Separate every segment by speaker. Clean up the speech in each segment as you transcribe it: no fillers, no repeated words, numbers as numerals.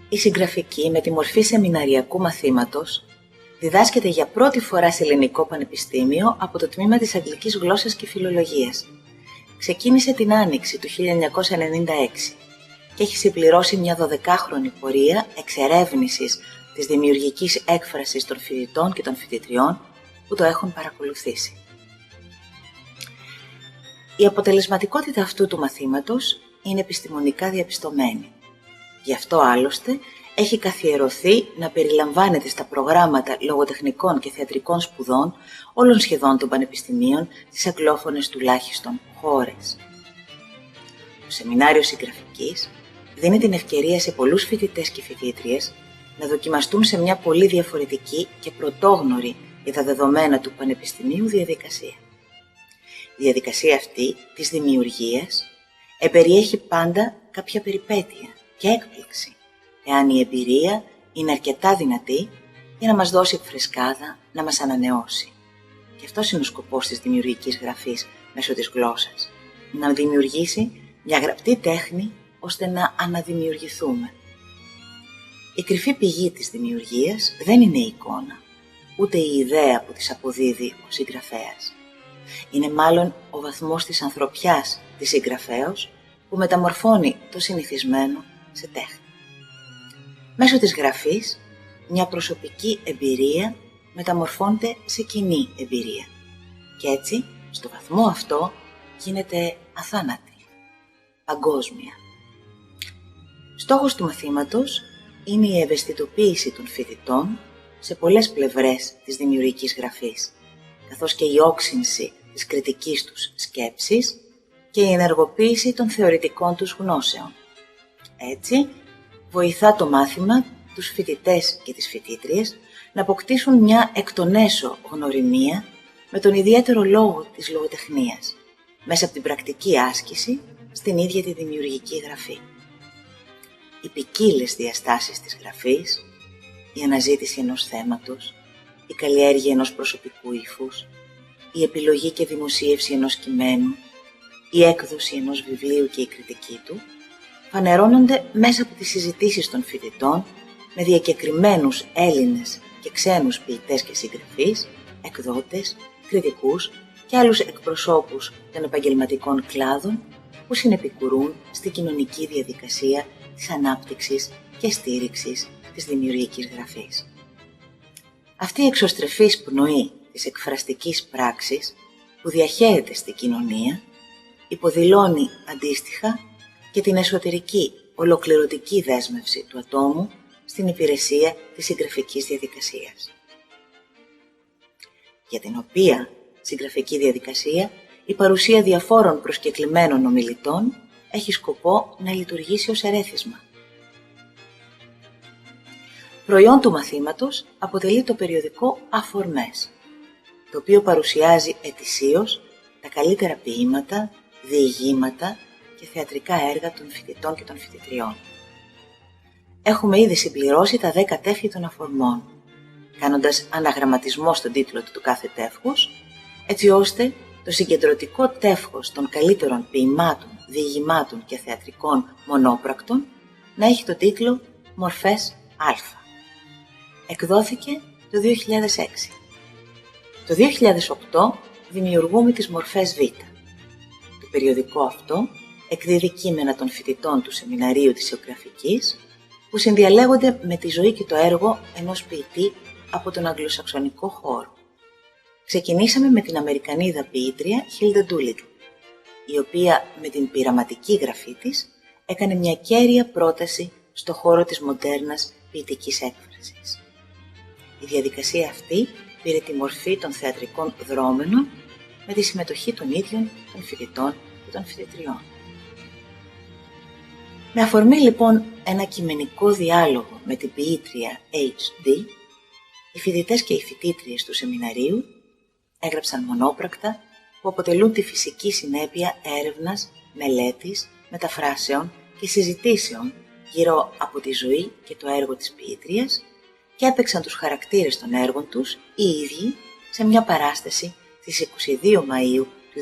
Speaker 1: Η συγγραφική με τη μορφή σεμιναριακού μαθήματος διδάσκεται για πρώτη φορά σε ελληνικό πανεπιστήμιο από το τμήμα της Αγγλικής Γλώσσας και Φιλολογίας. Ξεκίνησε την Άνοιξη του 1996 και έχει συμπληρώσει μια 12χρονη πορεία εξερεύνησης της δημιουργικής έκφρασης των φοιτητών και των φοιτητριών που το έχουν παρακολουθήσει. Η αποτελεσματικότητα αυτού του μαθήματος είναι επιστημονικά διαπιστωμένη. Γι' αυτό άλλωστε έχει καθιερωθεί να περιλαμβάνεται στα προγράμματα λογοτεχνικών και θεατρικών σπουδών όλων σχεδόν των πανεπιστημίων στις αγγλόφωνες τουλάχιστον χώρες. Το Σεμινάριο Συγγραφικής δίνει την ευκαιρία σε πολλούς φοιτητές και φοιτήτριες να δοκιμαστούν σε μια πολύ διαφορετική και πρωτόγνωρη για τα δεδομένα του πανεπιστημίου διαδικασία. Η διαδικασία αυτή της δημιουργίας εμπεριέχει πάντα κάποια περιπέτεια και έκπληξη, εάν η εμπειρία είναι αρκετά δυνατή για να μας δώσει φρεσκάδα, να μας ανανεώσει. Και αυτός είναι ο σκοπός της δημιουργικής γραφής μέσω της γλώσσας, να δημιουργήσει μια γραπτή τέχνη ώστε να αναδημιουργηθούμε. Η κρυφή πηγή της δημιουργίας δεν είναι η εικόνα, ούτε η ιδέα που της αποδίδει ο συγγραφέας. Είναι μάλλον ο βαθμός της ανθρωπιάς της συγγραφέως που μεταμορφώνει το συνηθισμένο σε τέχνη. Μέσω της γραφής, μια προσωπική εμπειρία μεταμορφώνεται σε κοινή εμπειρία και έτσι, στο βαθμό αυτό, γίνεται αθάνατη, παγκόσμια. Στόχος του μαθήματος είναι η ευαισθητοποίηση των φοιτητών σε πολλές πλευρές της δημιουργικής γραφής, καθώς και η όξυνση της κριτικής τους σκέψης και η ενεργοποίηση των θεωρητικών τους γνώσεων. Έτσι, βοηθά το μάθημα τους φοιτητές και τις φοιτήτριες να αποκτήσουν μια εκ των έσω γνωριμία με τον ιδιαίτερο λόγο της λογοτεχνίας, μέσα από την πρακτική άσκηση στην ίδια τη δημιουργική γραφή. Οι ποικίλες διαστάσεις της γραφής, η αναζήτηση ενός θέματος, η καλλιέργεια ενός προσωπικού ύφους, η επιλογή και δημοσίευση ενός κειμένου, η έκδοση ενός βιβλίου και η κριτική του, φανερώνονται μέσα από τις συζητήσεις των φοιτητών με διακεκριμένους Έλληνες και ξένους ποιητές και συγγραφείς, εκδότες, κριτικούς και άλλους εκπροσώπους των επαγγελματικών κλάδων που συνεπικουρούν στην κοινωνική διαδικασία της ανάπτυξης και στήριξης της δημιουργικής γραφής. Αυτή η εξωστρεφής πνοή της εκφραστικής πράξης που διαχέεται στην κοινωνία υποδηλώνει αντίστοιχα και την εσωτερική ολοκληρωτική δέσμευση του ατόμου στην υπηρεσία της συγγραφικής διαδικασίας, για την οποία συγγραφική διαδικασία η παρουσία διαφόρων προσκεκλημένων ομιλητών έχει σκοπό να λειτουργήσει ως ερέθισμα. Προϊόν του μαθήματος αποτελεί το περιοδικό Αφορμές, το οποίο παρουσιάζει ετησίως τα καλύτερα ποίηματα, διηγήματα και θεατρικά έργα των φοιτητών και των φοιτητριών. Έχουμε ήδη συμπληρώσει τα 10 τεύχη των αφορμών, κάνοντας αναγραμματισμό στον τίτλο του κάθε τεύχους, έτσι ώστε το συγκεντρωτικό τεύχος των καλύτερων ποιημάτων, διηγημάτων και θεατρικών μονόπρακτων να έχει το τίτλο «Morfes Α». Εκδόθηκε το 2006. Το 2008 δημιουργούμε τις Morfes Β. Το περιοδικό αυτό εκδίδει κείμενα των φοιτητών του Σεμιναρίου της Συγγραφικής που συνδιαλέγονται με τη ζωή και το έργο ενός ποιητή από τον αγγλοσαξονικό χώρο. Ξεκινήσαμε με την Αμερικανίδα ποιήτρια Hilda Doolittle, η οποία με την πειραματική γραφή της έκανε μια κέρια πρόταση στο χώρο της μοντέρνας ποιητικής έκφρασης. Η διαδικασία αυτή πήρε τη μορφή των θεατρικών δρόμενων με τη συμμετοχή των ίδιων των φοιτητών και των φοιτητριών. Με αφορμή λοιπόν ένα κειμενικό διάλογο με την ποιήτρια HD, οι φοιτητές και οι φοιτήτριες του σεμιναρίου έγραψαν μονόπρακτα που αποτελούν τη φυσική συνέπεια έρευνας, μελέτης, μεταφράσεων και συζητήσεων γύρω από τη ζωή και το έργο της ποιήτριας και έπαιξαν τους χαρακτήρες των έργων τους οι ίδιοι σε μια παράσταση στις 22 Μαΐου του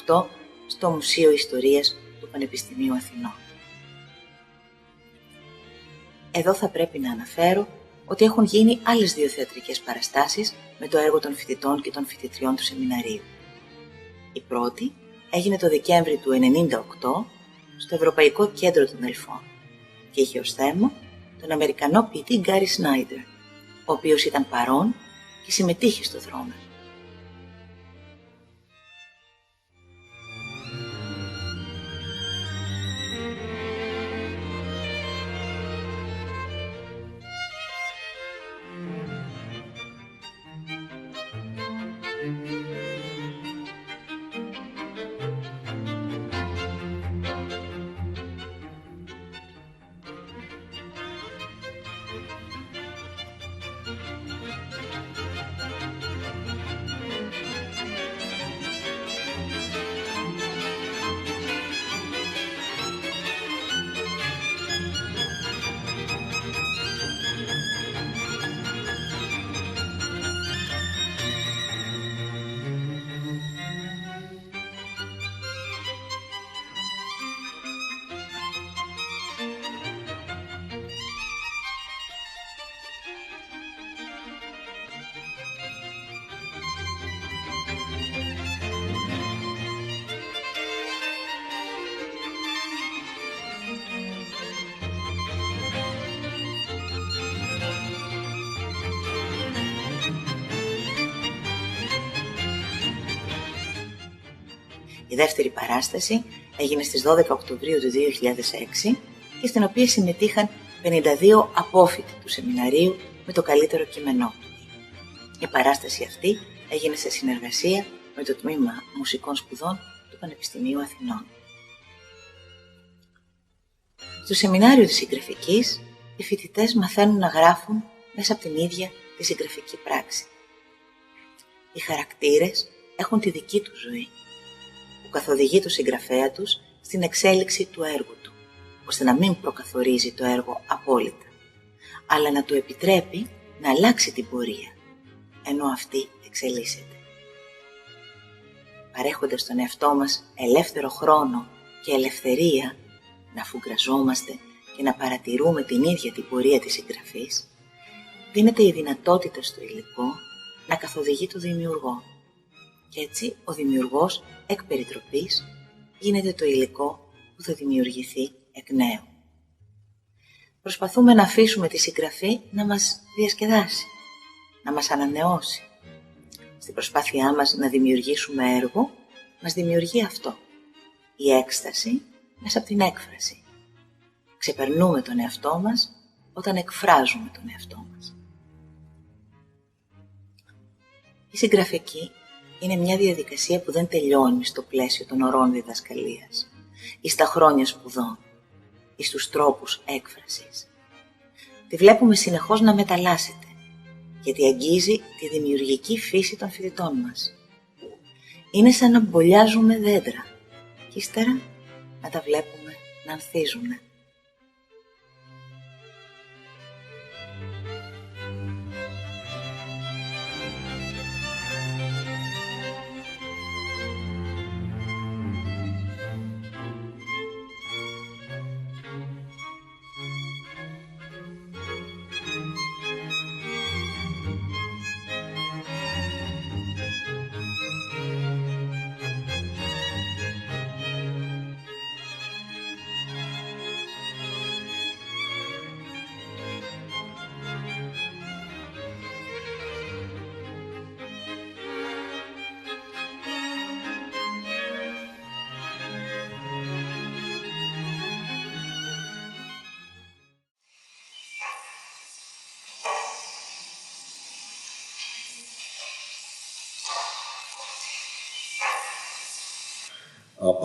Speaker 1: 2008 στο Μουσείο Ιστορίας του Πανεπιστημίου Αθηνών. Εδώ θα πρέπει να αναφέρω ότι έχουν γίνει άλλες 2 θεατρικές παραστάσεις με το έργο των φοιτητών και των φοιτητριών του σεμιναρίου. Η πρώτη έγινε το Δεκέμβρη του 1998 στο Ευρωπαϊκό Κέντρο των Δελφών και είχε ως θέμα τον Αμερικανό ποιητή Γκάρι Σνάιντερ, ο οποίος ήταν παρόν και συμμετείχε στο δρόμο. Η δεύτερη παράσταση έγινε στις 12 Οκτωβρίου του 2006 και στην οποία συμμετείχαν 52 απόφοιτοι του σεμιναρίου με το καλύτερο κείμενό. Η παράσταση αυτή έγινε σε συνεργασία με το Τμήμα Μουσικών Σπουδών του Πανεπιστημίου Αθηνών. Στο σεμινάριο της συγγραφικής, οι φοιτητές μαθαίνουν να γράφουν μέσα από την ίδια τη συγγραφική πράξη. Οι χαρακτήρες έχουν τη δική τους ζωή, που καθοδηγεί τον συγγραφέα τους στην εξέλιξη του έργου του, ώστε να μην προκαθορίζει το έργο απόλυτα, αλλά να του επιτρέπει να αλλάξει την πορεία, ενώ αυτή εξελίσσεται. Παρέχοντας στον εαυτό μας ελεύθερο χρόνο και ελευθερία να φουγκραζόμαστε και να παρατηρούμε την ίδια την πορεία της συγγραφής, δίνεται η δυνατότητα στο υλικό να καθοδηγεί το δημιουργό. Και έτσι ο δημιουργός εκ περιτροπής γίνεται το υλικό που θα δημιουργηθεί εκ νέου. Προσπαθούμε να αφήσουμε τη συγγραφή να μας διασκεδάσει, να μας ανανεώσει. Στην προσπάθειά μας να δημιουργήσουμε έργο, μας δημιουργεί αυτό, η έκσταση μέσα από την έκφραση. Ξεπερνούμε τον εαυτό μας όταν εκφράζουμε τον εαυτό μας. Η συγγραφική είναι μια διαδικασία που δεν τελειώνει στο πλαίσιο των ωρών διδασκαλίας ή στα χρόνια σπουδών ή στους τρόπους έκφρασης. Τη βλέπουμε συνεχώς να μεταλλάσσεται, γιατί αγγίζει τη δημιουργική φύση των φοιτητών μας. Είναι σαν να μπολιάζουμε δέντρα και ύστερα να τα βλέπουμε να ανθίζουνε.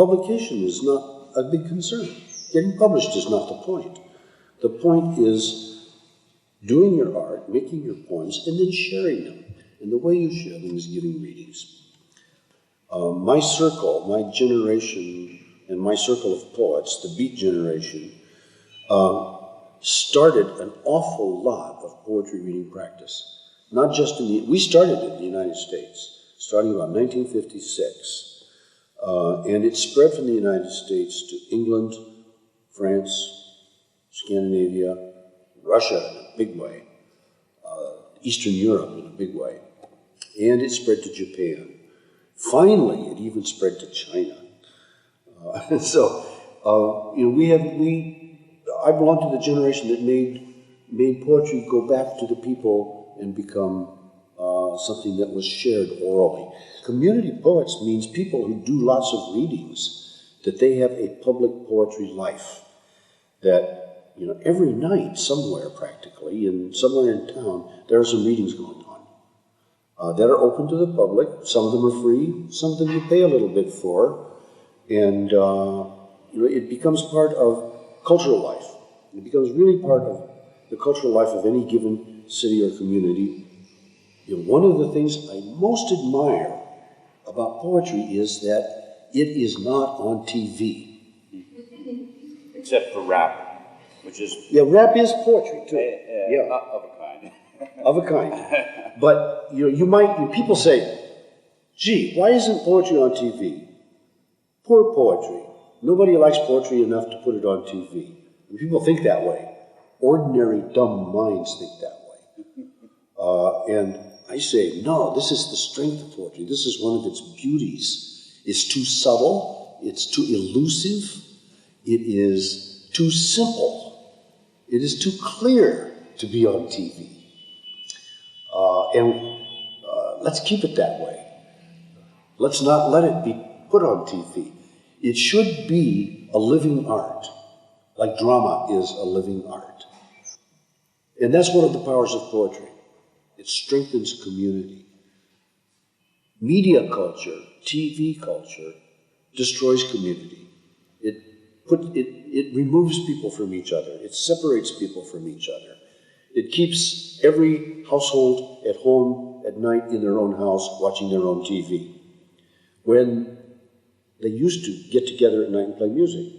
Speaker 2: Publication is not a big concern. Getting published is not the point. The point is doing your art, making your poems, and then sharing them. And the way you share them is giving readings. My circle, my generation, and my circle of poets, the Beat generation, started an awful lot of poetry reading practice. Not just in the... We started in the United States, starting about 1956. And it spread from the United States to England, France, Scandinavia, Russia in a big way, Eastern Europe in a big way, and it spread to Japan. Finally, it even spread to China. And so, I belong to the generation that made poetry go back to the people and become something that was shared orally. Community poets means people who do lots of readings, that they have a public poetry life, that every night somewhere practically, and somewhere in town, there are some readings going on that are open to the public. Some of them are free, some of them you pay a little bit for, and it becomes part of cultural life. It becomes really part of the cultural life of any given city or community. One of the things I most admire about poetry is that it is not on TV.
Speaker 3: Except for rap, which is...
Speaker 2: Yeah, rap is poetry, too.
Speaker 3: Of a kind.
Speaker 2: Of a kind. But, people say, gee, why isn't poetry on TV? Poor poetry. Nobody likes poetry enough to put it on TV. And people think that way. Ordinary dumb minds think that way. And I say, no, this is the strength of poetry. This is one of its beauties. It's too subtle. It's too elusive. It is too simple. It is too clear to be on TV. Let's keep it that way. Let's not let it be put on TV. It should be a living art, like drama is a living art. And that's one of the powers of poetry. It strengthens community. Media culture, TV culture, destroys community. It removes people from each other. It separates people from each other. It keeps every household at home at night in their own house watching their own TV. When they used to get together at night and play music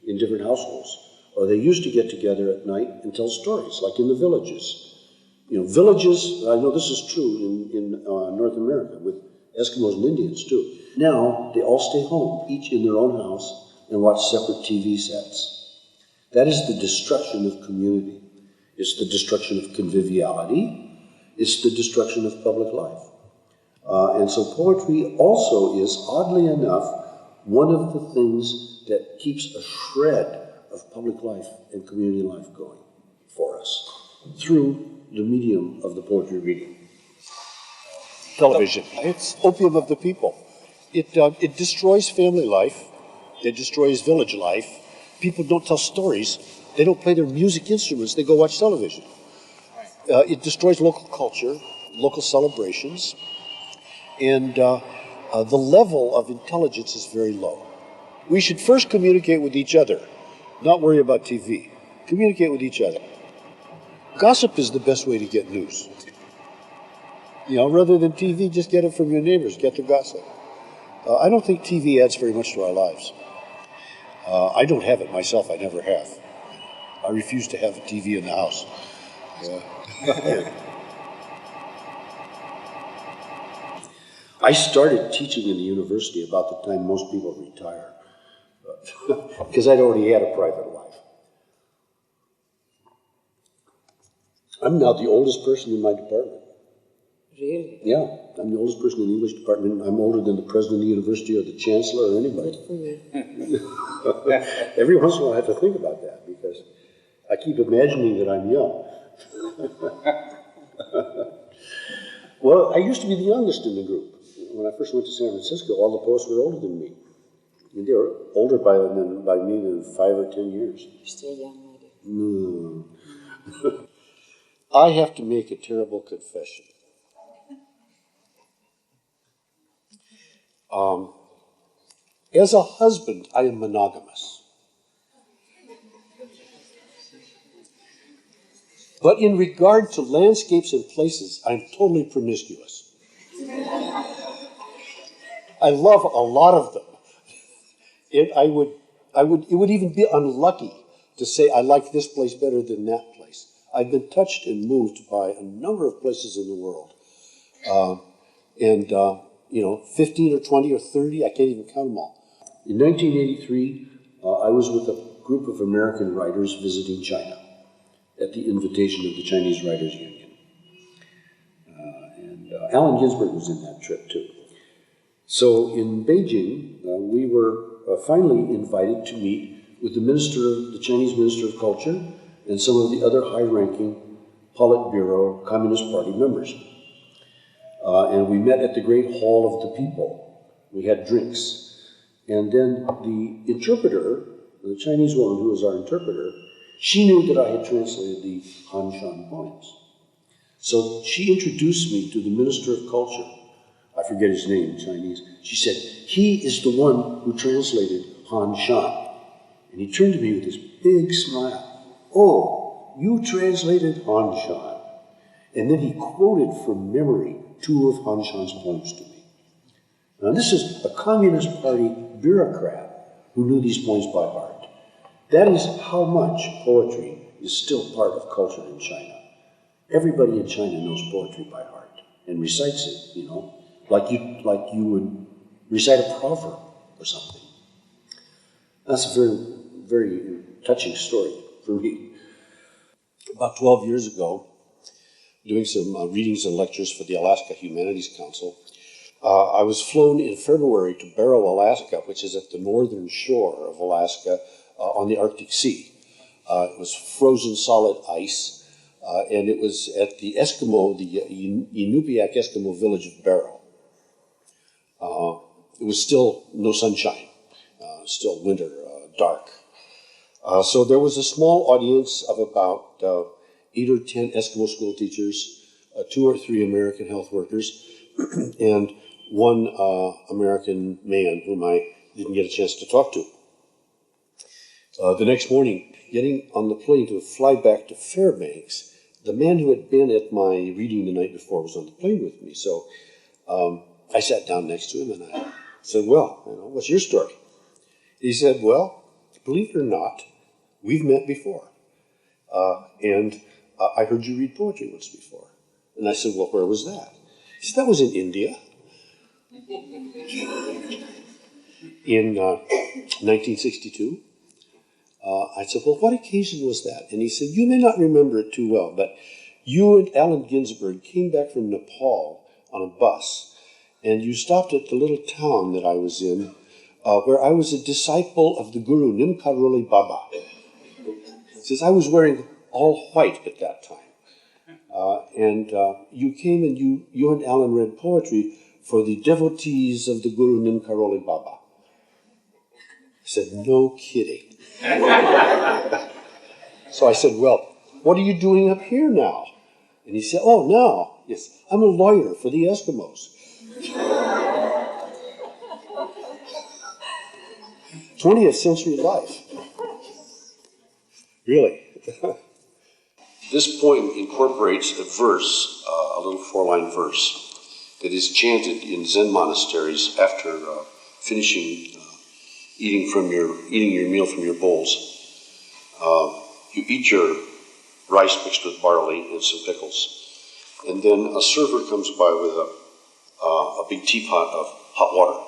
Speaker 2: in different households, or they used to get together at night and tell stories, like in the villages. Villages, I know this is true in North America with Eskimos and Indians too. Now, they all stay home, each in their own house, and watch separate TV sets. That is the destruction of community. It's the destruction of conviviality. It's the destruction of public life. And so poetry also is, oddly enough, one of the things that keeps a shred of public life and community life going for us through the medium of the poetry reading. Television. It's opium of the people. It destroys family life. It destroys village life. People don't tell stories. They don't play their music instruments. They go watch television. It destroys local culture, local celebrations, and the level of intelligence is very low. We should first communicate with each other, not worry about TV. Communicate with each other. Gossip is the best way to get news. Rather than TV, just get it from your neighbors, get the gossip. I don't think TV adds very much to our lives. I don't have it myself, I never have. I refuse to have a TV in the house. I started teaching in the university about the time most people retire, because I'd already had a private life. I'm now the oldest person in my department.
Speaker 4: Really?
Speaker 2: Yeah, I'm the oldest person in the English department. I'm older than the president of the university or the chancellor or anybody. Every once in a while I have to think about that because I keep imagining that I'm young. Well, I used to be the youngest in the group. When I first went to San Francisco, all the poets were older than me. And they were older by me than 5 or 10 years.
Speaker 4: You're still young, lady.
Speaker 2: No. I have to make a terrible confession. As a husband, I am monogamous. But in regard to landscapes and places, I'm totally promiscuous. I love a lot of them. It would even be unlucky to say I like this place better than that place. I've been touched and moved by a number of places in the world. 15 or 20 or 30, I can't even count them all. In 1983, I was with a group of American writers visiting China. at the invitation of the Chinese Writers Union. Allen Ginsberg was in that trip too. So in Beijing, we were finally invited to meet with the Chinese Minister of Culture and some of the other high-ranking Politburo Communist Party members. And we met at the Great Hall of the People. We had drinks. And then the interpreter, the Chinese woman who was our interpreter, she knew that I had translated the Han Shan poems. So she introduced me to the Minister of Culture. I forget his name in Chinese. She said, he is the one who translated Han Shan. And he turned to me with this big smile. Oh, you translated Han Shan. And then he quoted from memory 2 of Han Shan's poems to me. Now this is a Communist Party bureaucrat who knew these poems by heart. That is how much poetry is still part of culture in China. Everybody in China knows poetry by heart and recites it, you know, like you would recite a proverb or something. That's a very, very touching story for me. About 12 years ago, doing some readings and lectures for the Alaska Humanities Council, I was flown in February to Barrow, Alaska, which is at the northern shore of Alaska on the Arctic Sea. It was frozen solid ice. And it was at the Inupiaq Eskimo village of Barrow. It was still no sunshine, still winter, dark. So there was a small audience of about 8 or 10 Eskimo school teachers, 2 or 3 American health workers, and 1 American man whom I didn't get a chance to talk to. The next morning, getting on the plane to fly back to Fairbanks, the man who had been at my reading the night before was on the plane with me. So I sat down next to him and I said, well, you know, what's your story? He said, well, believe it or not, we've met before. And I heard you read poetry once before. And I said, well, where was that? He said, that was in India. In 1962. I said, well, what occasion was that? And he said, you may not remember it too well, but you and Allen Ginsberg came back from Nepal on a bus, and you stopped at the little town that I was in, where I was a disciple of the Guru Nimkaroli Baba. He says, I was wearing all white at that time. And you came and you and Allen read poetry for the devotees of the Guru Nimkaroli Baba. I said, no kidding. So I said, well, what are you doing up here now? And he said, oh, now, yes, I'm a lawyer for the Eskimos. 20th century life. Really. This poem incorporates a verse, a little 4-line verse, that is chanted in Zen monasteries after finishing eating your meal from your bowls. You eat your rice mixed with barley and some pickles. And then a server comes by with a big teapot of hot water,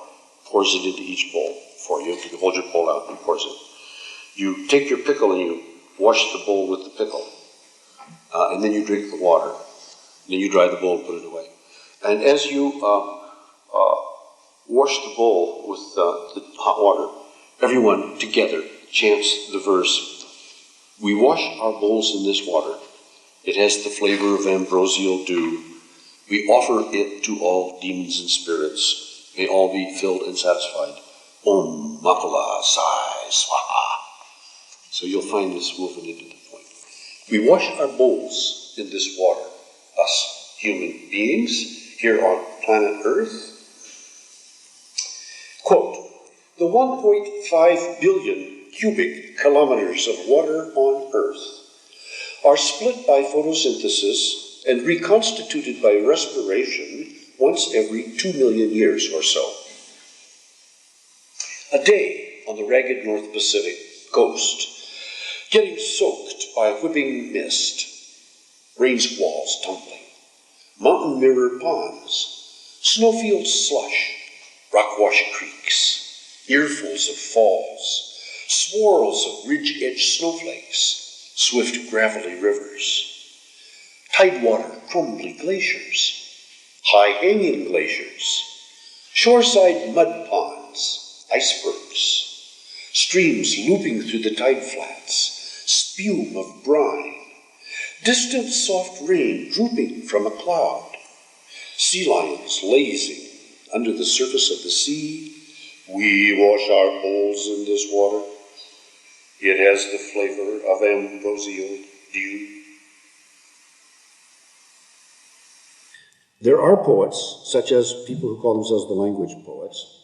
Speaker 2: pours it into each bowl for you. You hold your bowl out and pours it. You take your pickle and you wash the bowl with the pickle. And then you drink the water. And then you dry the bowl and put it away. And as you wash the bowl with the hot water, everyone together chants the verse, we wash our bowls in this water. It has the flavor of ambrosial dew. We offer it to all demons and spirits. May all be filled and satisfied. Om Makala Sai Swaha. So you'll find this woven into the poem. We wash our bowls in this water, us human beings here on planet Earth. Quote, the 1.5 billion cubic kilometers of water on Earth are split by photosynthesis and reconstituted by respiration once every 2 million years or so. A day on the ragged North Pacific coast, getting soaked by whipping mist, rain squalls tumbling, mountain mirror ponds, snowfield slush, rock-washed creeks, earfuls of falls, swirls of ridge-edged snowflakes, swift gravelly rivers, tidewater crumbly glaciers, high-hanging glaciers, shoreside mud ponds, icebergs, streams looping through the tide flats, spume of brine, distant soft rain drooping from a cloud, sea lions lazing under the surface of the sea. We wash our bowls in this water. It has the flavor of ambrosial dew. There are poets, such as people who call themselves the language poets,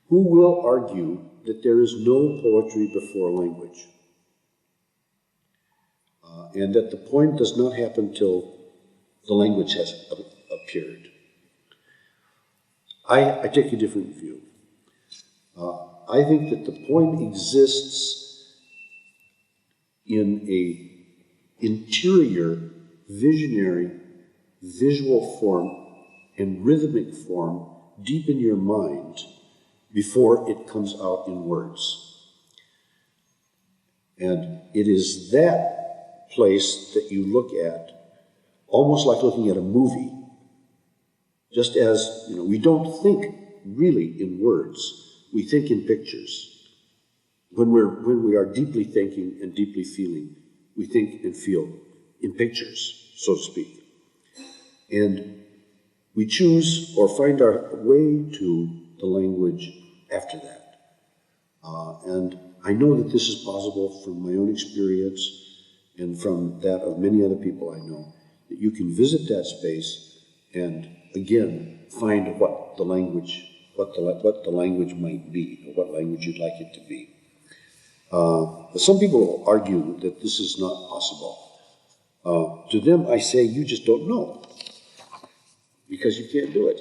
Speaker 2: who will argue that there is no poetry before language, and that the poem does not happen till the language has appeared. I take a different view. I think that the poem exists in a interior, visionary, visual form and rhythmic form deep in your mind before it comes out in words. And it is that place that you look at, almost like looking at a movie. Just as, we don't think really in words, we think in pictures. When we are deeply thinking and deeply feeling, we think and feel in pictures, so to speak. And we choose or find our way to the language after that. And I know that this is possible from my own experience and from that of many other people I know, that you can visit that space and, again, find what the language might be, or what language you'd like it to be. But some people argue that this is not possible. To them, I say, you just don't know, because you can't do it.